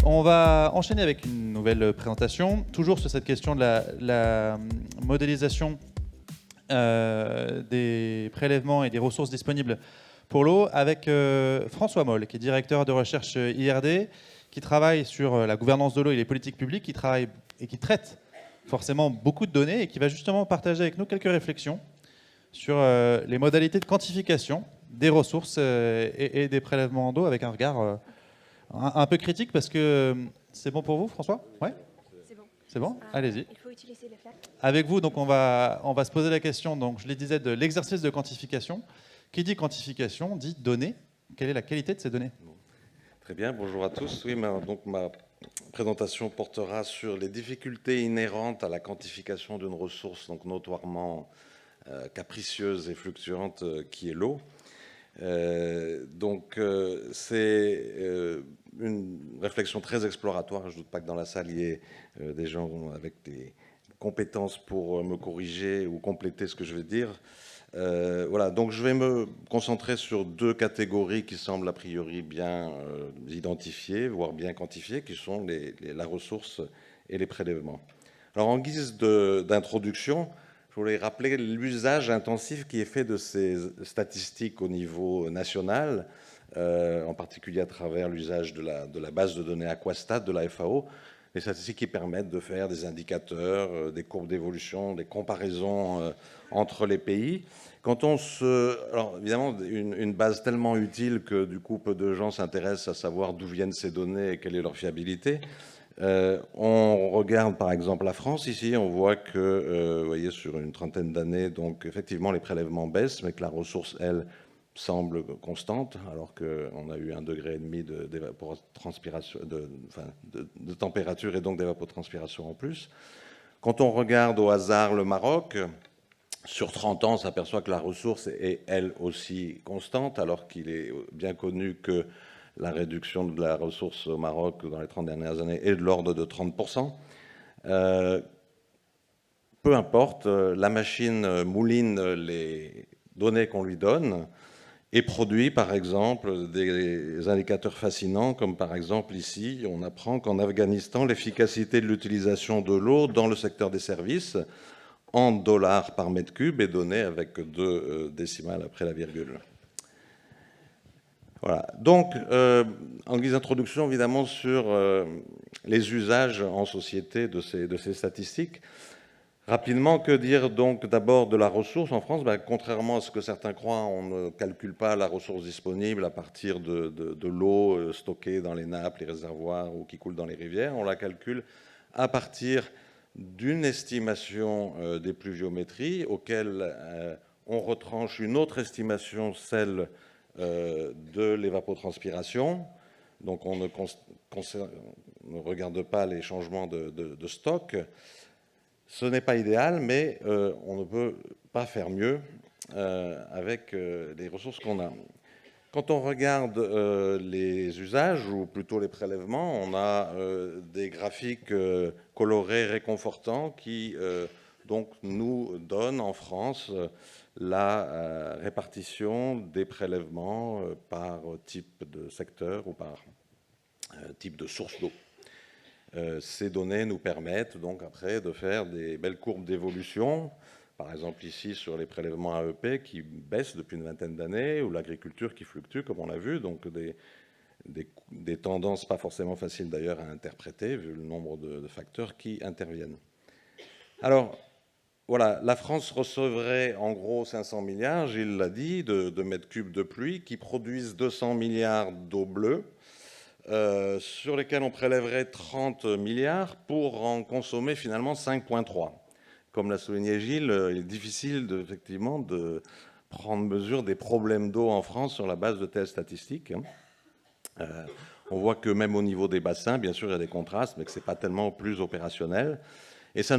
On va enchaîner avec une nouvelle présentation, toujours sur cette question de la modélisation des prélèvements et des ressources disponibles pour l'eau, avec François Moll, qui est directeur de recherche IRD, qui travaille sur la gouvernance de l'eau et les politiques publiques, qui travaille et qui traite forcément beaucoup de données et qui va justement partager avec nous quelques réflexions sur les modalités de quantification des ressources et des prélèvements d'eau, avec un regard un peu critique, parce que c'est bon pour vous, François? Ouais. C'est bon. C'est bon. Allez-y. Il faut utiliser les flaques. Avec vous, donc on va se poser la question, donc je le disais, de l'exercice de quantification. Qui dit quantification dit données. Quelle est la qualité de ces données? Très bien, bonjour à tous. Oui, donc ma présentation portera sur les difficultés inhérentes à la quantification d'une ressource donc notoirement capricieuse et fluctuante qui est l'eau. C'est une réflexion très exploratoire. Je ne doute pas que dans la salle, il y ait des gens avec des compétences pour me corriger ou compléter ce que je vais dire. Voilà, donc je vais me concentrer sur deux catégories qui semblent a priori bien identifiées, voire bien quantifiées, qui sont la ressource et les prélèvements. Alors en guise d'introduction, je voulais rappeler l'usage intensif qui est fait de ces statistiques au niveau national, en particulier à travers l'usage de la base de données Aquastat de la FAO, les statistiques qui permettent de faire des indicateurs, des courbes d'évolution, des comparaisons entre les pays. Alors évidemment, une base tellement utile que du coup peu de gens s'intéressent à savoir d'où viennent ces données et quelle est leur fiabilité. On regarde par exemple la France ici, on voit que, vous voyez, sur une trentaine d'années, donc effectivement les prélèvements baissent, mais que la ressource, elle, semble constante, alors qu'on a eu 1,5 degré de température et donc d'évapotranspiration en plus. Quand on regarde au hasard le Maroc, sur 30 ans, on s'aperçoit que la ressource est elle aussi constante, alors qu'il est bien connu que la réduction de la ressource au Maroc dans les 30 dernières années est de l'ordre de 30%. Peu importe, la machine mouline les données qu'on lui donne et produit par exemple des indicateurs fascinants, comme par exemple ici, on apprend qu'en Afghanistan, l'efficacité de l'utilisation de l'eau dans le secteur des services en dollars par mètre cube est donnée avec 2 décimales après la virgule. Voilà. Donc, en guise d'introduction, évidemment, sur les usages en société de ces statistiques. Rapidement, que dire donc d'abord de la ressource en France? Contrairement à ce que certains croient, on ne calcule pas la ressource disponible à partir de l'eau stockée dans les nappes, les réservoirs ou qui coule dans les rivières. On la calcule à partir d'une estimation des pluviométries auquel on retranche une autre estimation, celle de l'évapotranspiration. Donc on ne regarde pas les changements de stock. Ce n'est pas idéal, mais on ne peut pas faire mieux avec les ressources qu'on a. Quand on regarde les usages, ou plutôt les prélèvements, on a des graphiques colorés réconfortants qui donc nous donnent en France la répartition des prélèvements par type de secteur ou par type de source d'eau. Ces données nous permettent donc après de faire des belles courbes d'évolution, par exemple ici sur les prélèvements AEP qui baissent depuis une vingtaine d'années, ou l'agriculture qui fluctue comme on l'a vu, donc des tendances pas forcément faciles d'ailleurs à interpréter vu le nombre de facteurs qui interviennent. Alors voilà, la France recevrait en gros 500 milliards, Gilles l'a dit, de mètres cubes de pluie qui produisent 200 milliards d'eau bleue, sur lesquels on prélèverait 30 milliards pour en consommer finalement 5,3. Comme l'a souligné Gilles, il est difficile effectivement de prendre mesure des problèmes d'eau en France sur la base de telles statistiques. On voit que même au niveau des bassins, bien sûr, il y a des contrastes, mais que ce n'est pas tellement plus opérationnel. Et ça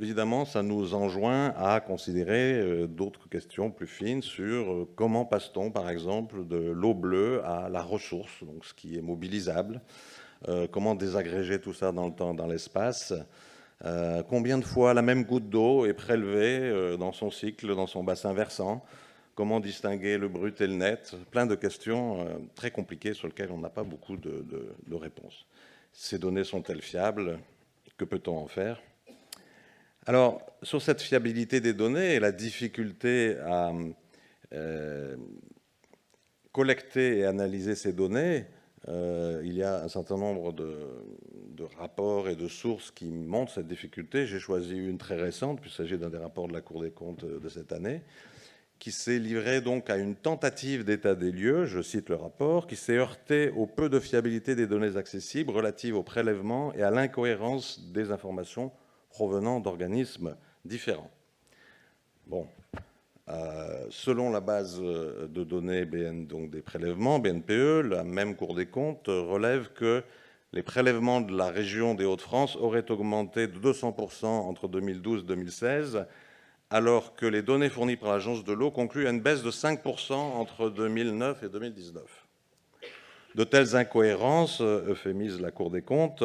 évidemment, ça nous enjoint à considérer d'autres questions plus fines sur comment passe-t-on, par exemple, de l'eau bleue à la ressource, donc ce qui est mobilisable, comment désagréger tout ça dans le temps, dans l'espace, combien de fois la même goutte d'eau est prélevée dans son cycle, dans son bassin versant, comment distinguer le brut et le net, plein de questions très compliquées sur lesquelles on n'a pas beaucoup de réponses. Ces données sont-elles fiables? Que peut-on en faire? Alors, sur cette fiabilité des données et la difficulté à collecter et analyser ces données, il y a un certain nombre de rapports et de sources qui montrent cette difficulté. J'ai choisi une très récente, puisqu'il s'agit d'un des rapports de la Cour des comptes de cette année, qui s'est livré donc à une tentative d'état des lieux, je cite le rapport, qui s'est heurté au peu de fiabilité des données accessibles relatives au prélèvement et à l'incohérence des informations provenant d'organismes différents. Bon, selon la base de données donc des prélèvements, BNPE, la même Cour des comptes relève que les prélèvements de la région des Hauts-de-France auraient augmenté de 200% entre 2012 et 2016, alors que les données fournies par l'Agence de l'eau concluent à une baisse de 5% entre 2009 et 2019. De telles incohérences, euphémise la Cour des comptes,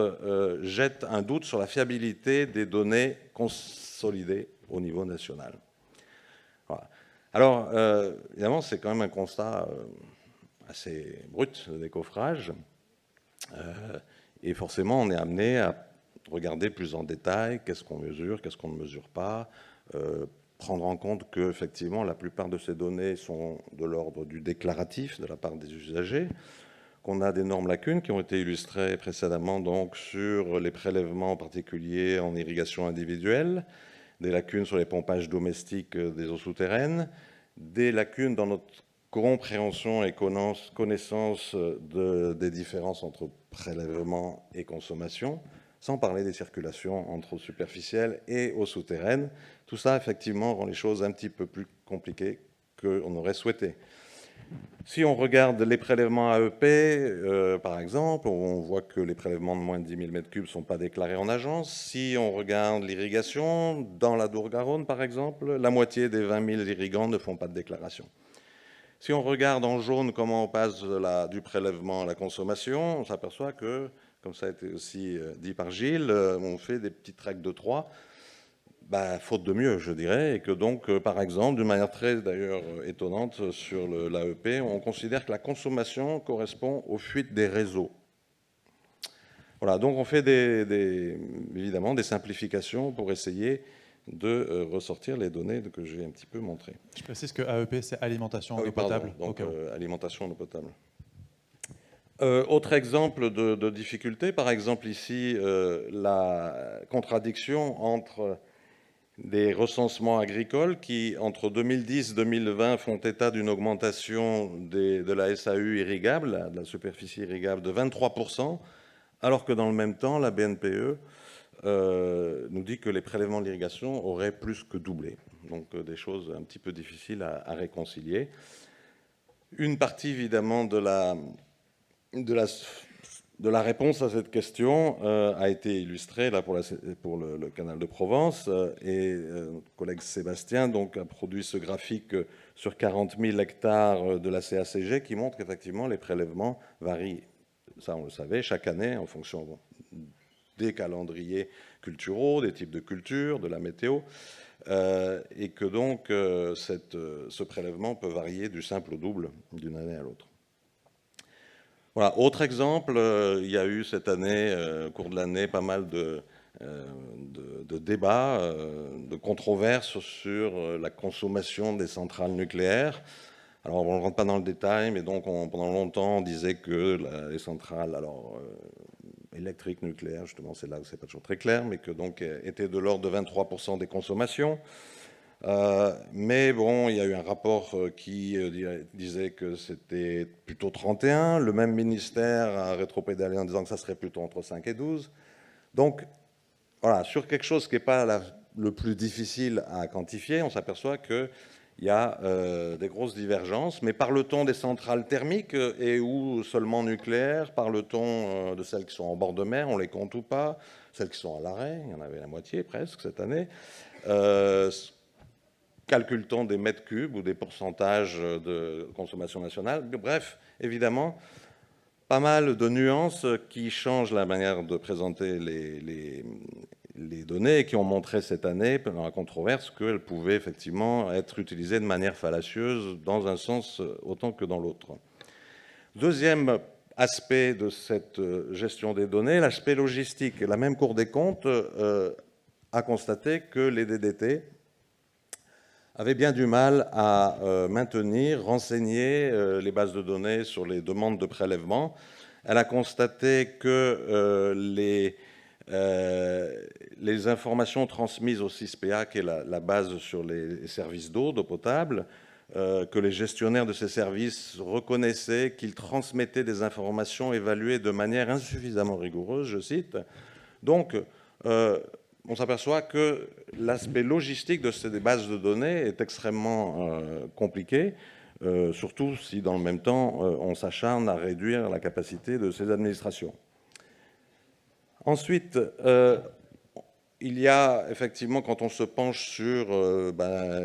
jettent un doute sur la fiabilité des données consolidées au niveau national. Voilà. Alors, évidemment, c'est quand même un constat assez brut de décoffrage. Et forcément, on est amené à regarder plus en détail qu'est-ce qu'on mesure, qu'est-ce qu'on ne mesure pas, prendre en compte qu'effectivement, la plupart de ces données sont de l'ordre du déclaratif de la part des usagers, qu'on a d'énormes lacunes qui ont été illustrées précédemment donc, sur les prélèvements en particulier en irrigation individuelle, des lacunes sur les pompages domestiques des eaux souterraines, des lacunes dans notre compréhension et connaissance des différences entre prélèvement et consommation, sans parler des circulations entre eaux superficielles et eaux souterraines. Tout ça, effectivement, rend les choses un petit peu plus compliquées qu'on aurait souhaité. Si on regarde les prélèvements AEP, par exemple, on voit que les prélèvements de moins de 10 000 m3 ne sont pas déclarés en agence. Si on regarde l'irrigation, dans la Dour-Garonne, par exemple, la moitié des 20 000 irrigants ne font pas de déclaration. Si on regarde en jaune comment on passe du prélèvement à la consommation, on s'aperçoit que, comme ça a été aussi dit par Gilles, on fait des petites règles de 3, faute de mieux, je dirais, et que donc, par exemple, d'une manière très d'ailleurs étonnante sur l'AEP, on considère que la consommation correspond aux fuites des réseaux. Voilà, donc on fait évidemment des simplifications pour essayer de ressortir les données que j'ai un petit peu montrées. Je précise que AEP, c'est alimentation en eau potable. Donc, alimentation en eau potable. Autre exemple de difficulté, par exemple ici, la contradiction entre des recensements agricoles qui, entre 2010 et 2020, font état d'une augmentation de la SAU irrigable, de la superficie irrigable, de 23%, alors que dans le même temps, la BNPE nous dit que les prélèvements de l'irrigation auraient plus que doublé. Donc des choses un petit peu difficiles à réconcilier. Une partie, évidemment, de la réponse à cette question a été illustrée là, pour le canal de Provence, et notre collègue Sébastien donc, a produit ce graphique sur 40 000 hectares de la CACG qui montre qu'effectivement les prélèvements varient, ça on le savait, chaque année en fonction des calendriers culturaux, des types de cultures, de la météo, et que donc ce prélèvement peut varier du simple au double d'une année à l'autre. Voilà. Autre exemple, il y a eu cette année, au cours de l'année, pas mal de débats, de controverses sur la consommation des centrales nucléaires. Alors, on ne rentre pas dans le détail, mais donc pendant longtemps, on disait que les centrales électriques, nucléaires, justement, c'est là où c'est pas toujours très clair, mais que donc étaient de l'ordre de 23% des consommations. Mais bon, il y a eu un rapport qui disait que c'était plutôt 31. Le même ministère a rétropédalé en disant que ça serait plutôt entre 5 et 12. Donc, voilà, sur quelque chose qui n'est pas le plus difficile à quantifier, on s'aperçoit qu'il y a des grosses divergences. Mais parle-t-on des centrales thermiques et ou seulement nucléaires? Parle-t-on de celles qui sont en bord de mer? On les compte ou pas? Celles qui sont à l'arrêt, il y en avait la moitié presque cette année. Calcule-t-on des mètres cubes ou des pourcentages de consommation nationale? Bref, évidemment, pas mal de nuances qui changent la manière de présenter les données et qui ont montré cette année, pendant la controverse, qu'elles pouvaient effectivement être utilisées de manière fallacieuse dans un sens autant que dans l'autre. Deuxième aspect de cette gestion des données, l'aspect logistique. La même Cour des comptes a constaté que les DDT avaient bien du mal à maintenir, renseigner les bases de données sur les demandes de prélèvement. Elle a constaté que les informations transmises au CISPA, qui est la base sur les services d'eau potable, que les gestionnaires de ces services reconnaissaient qu'ils transmettaient des informations évaluées de manière insuffisamment rigoureuse, je cite. Donc, on s'aperçoit que l'aspect logistique de ces bases de données est extrêmement compliqué, surtout si, dans le même temps, on s'acharne à réduire la capacité de ces administrations. Ensuite, il y a effectivement, quand on se penche sur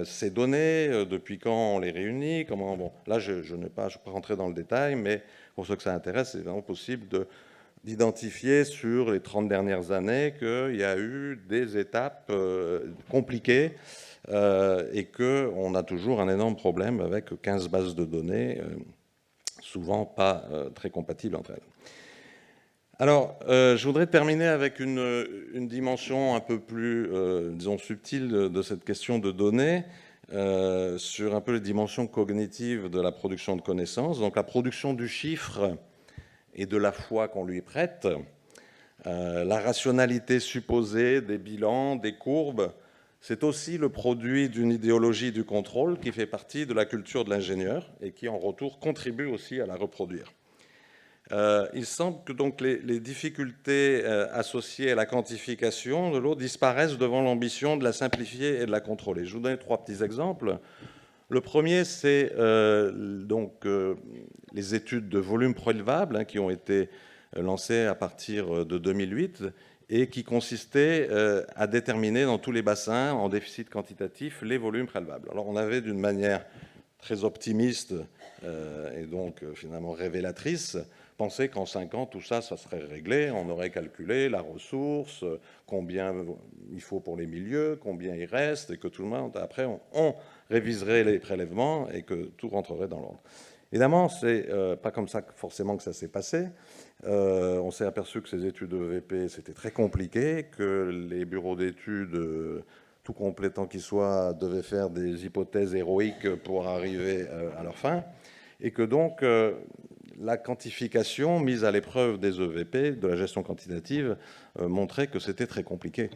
ces données, depuis quand on les réunit, comment, bon, là je ne vais pas rentrer dans le détail, mais pour ceux que ça intéresse, c'est vraiment possible d'identifier sur les 30 dernières années qu'il y a eu des étapes compliquées et qu'on a toujours un énorme problème avec 15 bases de données, souvent pas très compatibles entre elles. Alors, je voudrais terminer avec une dimension un peu plus, disons, subtile de cette question de données, sur un peu les dimensions cognitives de la production de connaissances. Donc, la production du chiffre et de la foi qu'on lui prête, la rationalité supposée des bilans, des courbes, c'est aussi le produit d'une idéologie du contrôle qui fait partie de la culture de l'ingénieur et qui, en retour, contribue aussi à la reproduire. Il semble que donc les difficultés associées à la quantification de l'eau disparaissent devant l'ambition de la simplifier et de la contrôler. Je vous donne 3 petits exemples. Le premier, c'est les études de volume prélevable qui ont été lancées à partir de 2008 et qui consistaient à déterminer dans tous les bassins en déficit quantitatif les volumes prélevables. Alors on avait d'une manière très optimiste et donc finalement révélatrice pensé qu'en 5 ans, tout ça, ça serait réglé. On aurait calculé la ressource, combien il faut pour les milieux, combien il reste, et que tout le monde, après, on réviserait les prélèvements et que tout rentrerait dans l'ordre. Évidemment, c'est pas comme ça forcément que ça s'est passé. On s'est aperçu que ces études de EVP, c'était très compliqué, que les bureaux d'études, tout complétant qu'ils soient, devaient faire des hypothèses héroïques pour arriver à leur fin, et que donc la quantification mise à l'épreuve des EVP, de la gestion quantitative, montrait que c'était très compliqué.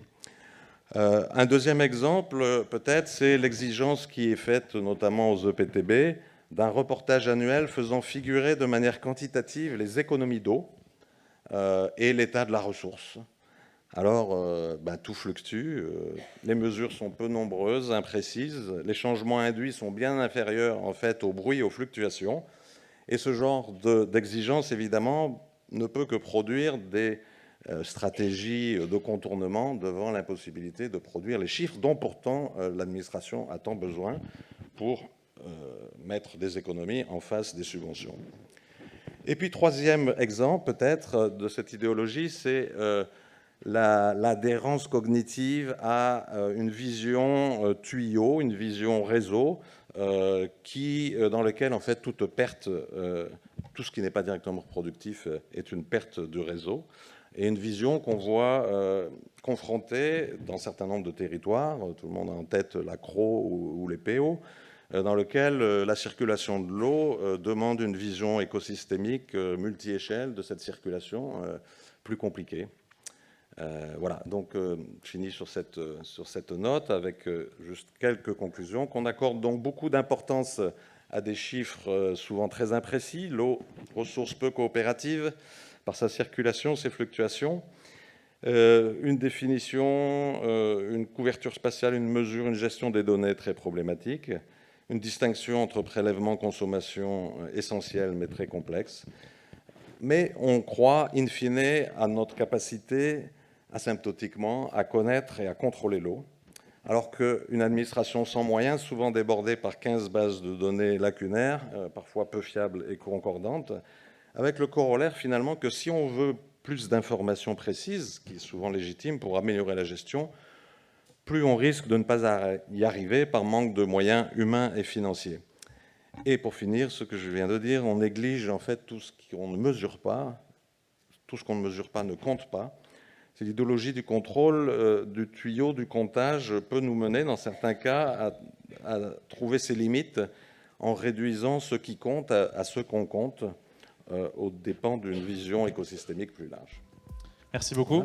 Un deuxième exemple, peut-être, c'est l'exigence qui est faite, notamment aux EPTB, d'un reportage annuel faisant figurer de manière quantitative les économies d'eau et l'état de la ressource. Alors, tout fluctue, les mesures sont peu nombreuses, imprécises, les changements induits sont bien inférieurs en fait au bruit et aux fluctuations. Et ce genre d'exigence, évidemment, ne peut que produire des stratégies de contournement devant l'impossibilité de produire les chiffres dont pourtant l'administration a tant besoin pour mettre des économies en face des subventions. Et puis, troisième exemple, peut-être, de cette idéologie, c'est l'adhérence cognitive à une vision tuyau, une vision réseau, dans lequel, en fait, toute perte, tout ce qui n'est pas directement productif est une perte du réseau, et une vision qu'on voit confrontée dans un certain nombre de territoires, tout le monde a en tête l'ACRO ou les PO, dans lequel la circulation de l'eau demande une vision écosystémique multi-échelle de cette circulation plus compliquée. Voilà, donc je finis sur cette note avec juste quelques conclusions, qu'on accorde donc beaucoup d'importance à des chiffres souvent très imprécis, l'eau, ressource peu coopérative, par sa circulation, ses fluctuations, une définition, une couverture spatiale, une mesure, une gestion des données très problématique, une distinction entre prélèvement, consommation essentielle mais très complexe. Mais on croit, in fine, à notre capacité asymptotiquement à connaître et à contrôler l'eau, alors qu'une administration sans moyens, souvent débordée par 15 bases de données lacunaires, parfois peu fiables et concordantes, avec le corollaire finalement que si on veut plus d'informations précises, qui est souvent légitime pour améliorer la gestion, plus on risque de ne pas y arriver par manque de moyens humains et financiers. Et pour finir, ce que je viens de dire, on néglige en fait tout ce qu'on ne mesure pas. Tout ce qu'on ne mesure pas ne compte pas. C'est l'idéologie du contrôle, du tuyau, du comptage peut nous mener, dans certains cas, à trouver ses limites en réduisant ce qui compte à ce qu'on compte, aux dépens d'une vision écosystémique plus large. Merci beaucoup.